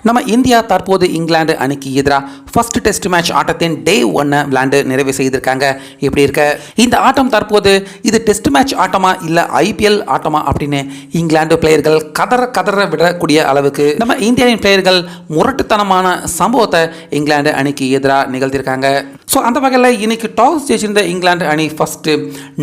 நம்ம இந்தியா தற்போது இங்கிலாந்து அணிக்கு எதிராக ஃபர்ஸ்ட் டெஸ்ட் மேட்ச் ஆட்டத்தின் டே 1 விளையாண்டு நிறைவு செய்திருக்காங்க. இப்படி இருக்க இந்த ஆட்டம் தற்போது இது டெஸ்ட் மேட்ச் ஆட்டமா இல்லை ஐபிஎல் ஆட்டமா அப்படின்னு இங்கிலாந்து பிளேயர்கள் கதற விடக்கூடிய அளவுக்கு நம்ம இந்தியாவின் பிளேயர்கள் முரட்டுத்தனமான சம்பவத்தை இங்கிலாந்து அணிக்கு எதிராக நிகழ்த்தியிருக்காங்க. ஸோ அந்த வகையில் இன்னைக்கு டாஸ் ஜெயிச்சிருந்த இங்கிலாந்து அணி ஃபர்ஸ்ட்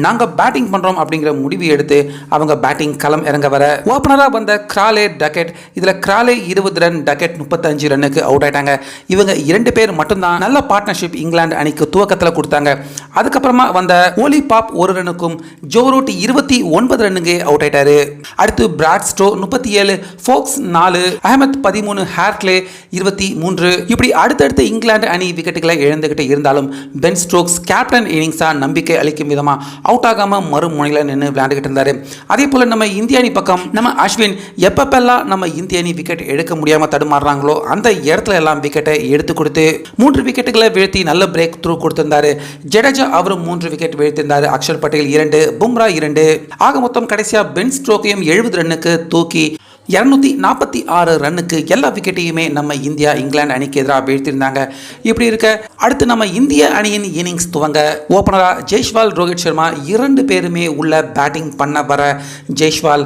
நாங்கள் பேட்டிங் பண்ணுறோம் அப்படிங்கிற முடிவு எடுத்து அவங்க பேட்டிங் களம் இறங்க வர ஓப்பனராக வந்த கிராலே டக்கெட், இதில் கிராலே 20 ரன், டக்கெட் 35 ரன்னுக்கு அவுட் ஆயிட்டாங்க. இவங்க 2 பேர் மட்டும்தான் நல்ல பார்ட்னர்ஷிப் இங்கிலாந்து அணிக்கு துவக்கத்தில் கொடுத்தாங்க. அதுக்கப்புறமா வந்த ஓலி பாப் 1 ரன்னுக்கும் ஜோ ரூட் 29 ரன்னுக்கு அவுட் ஆயிட்டாரு. அடுத்து பிராட் ஸ்டோ 37, ஃபோக்ஸ் 4, அஹமத் 13, ஹார்க்லே 23, இப்படி அடுத்தடுத்து இங்கிலாந்து அணி விக்கெட்டுகளை இழந்துகிட்டு இருந்தாலும் பென் ஸ்டோக்ஸ் கேப்டன் இன்னிங்ஸா நம்பிக்கை அளிக்கும் விதமா அவுட் ஆகாம மறுமுனையில் நின்று விளையாண்டுகிட்டு இருந்தாரு. அதே போல நம்ம இந்திய அணி பக்கம் நம்ம அஸ்வின் எப்பப்பெல்லாம் நம்ம இந்திய அணி விக்கெட் எடுக்க முடியாம தடுமாறுறாங்களோ அந்த இடத்துல எல்லாம் விக்கெட்டை எடுத்து கொடுத்து 3 விக்கெட்டுகளை வீழ்த்தி நல்ல பிரேக் த்ரூ கொடுத்திருந்தாரு. ஜடேஜா அவரும் 3 விக்கெட் வீழ்த்திருந்தாரு. அக்ஷர் பட்டேல் 2, பும்ரா 2, ஆக மொத்தம் கடைசியா பென் ஸ்டோக்கையும் 70 ரன்னுக்கு தூக்கி 246 ரன்னுக்கு எல்லா விக்கெட்டையுமே நம்ம இந்தியா இங்கிலாந்து அணிக்கு எதிராக வீழ்த்திருந்தாங்க. இப்படி இருக்க அடுத்து நம்ம இந்திய அணியின் இன்னிங்ஸ் துவங்க ஓபனரா ஜெய்ஸ்வால், ரோஹித் சர்மா 2 பேருமே உள்ள பேட்டிங் பண்ண வர ஜெய்ஸ்வால்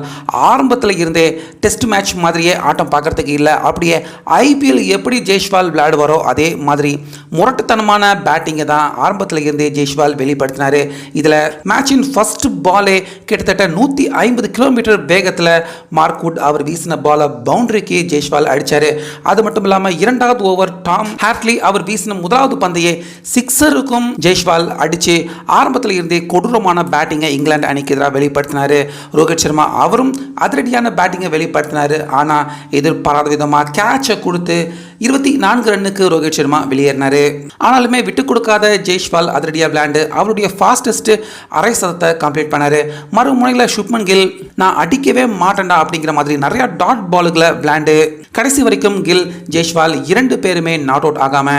ஆரம்பத்தில் இருந்தே டெஸ்ட் மேட்ச் மாதிரியே ஆட்டம் பார்க்கறதுக்கு இல்லை, அப்படியே ஐபிஎல் எப்படி ஜெய்ஸ்வால் விளையாடுவாரோ அதே மாதிரி முரட்டுத்தனமான பேட்டிங்கை தான் ஆரம்பத்தில் இருந்தே ஜெய்ஸ்வால் வெளிப்படுத்தினார். இதில் மேட்சின் ஃபர்ஸ்ட் பாலே கிட்டத்தட்ட 150 கிலோமீட்டர் வேகத்தில் மார்க்வுட் அவர் வீசின பாலை பவுண்டரிக்கு ஜெய்ஸ்வால் அடிச்சாரு. அது மட்டும் இல்லாமல் 2வது ஓவர் டாம் ஹார்க்லி அவர் வீசின முதலாவது பந்தையே சிக்ஸருக்கும் ஜெய்ஸ்வால் அடிச்சு ஆரம்பத்தில் இருந்தே கொடூரமான பேட்டிங்கை இங்கிலாந்து அணிக்கு எதிராக வெளிப்படுத்தினார். ரோஹித் சர்மா அவரும் அதிரடியான பேட்டிங்கை வெளிப்படுத்தினார். ஆனால் எதிர்பாராத விதமாக கேட்சை கொடுத்து 24 ரன்னுக்கு ரோஹித் சர்மா வெளியேறினார். ஆனாலுமே விட்டு கொடுக்காத ஜெய்ஸ்வால் அதிரடியாக விளையாண்டு அவருடைய ஃபாஸ்டஸ்ட் அரை சதத்தை கம்ப்ளீட் பண்ணார். மறுமுனையில் சுப்மன் கில் நான் அடிக்கவே மாட்டேன்டா அப்படிங்கிற மாதிரி நிறைய டாட் பாலுகளை விளையாண்டு கடைசி வரைக்கும் கில், ஜெய்ஸ்வால் 2 பேருமே நாட் அவுட் ஆகாம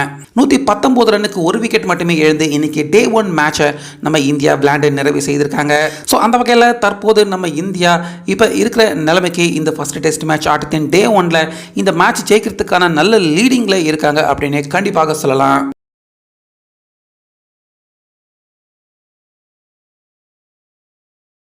119 ரன்னுக்கு 1 விக்கெட் மட்டுமே எழுந்து இன்னைக்கு டே 1 மேட்சை நம்ம இந்தியா விளையாண்டு நிறைவு செய்திருக்காங்க. ஸோ அந்த வகையில் தற்போது நம்ம இந்தியா இப்போ இருக்கிற நிலைமைக்கு இந்த ஃபர்ஸ்ட் டெஸ்ட் மேட்ச் ஆட்டத்தின் டே 1ல இந்த மேட்ச் ஜெயிக்கிறதுக்கான நல்ல லீடிங்கில் இருக்காங்க அப்படின்னு கண்டிப்பாக சொல்லலாம்.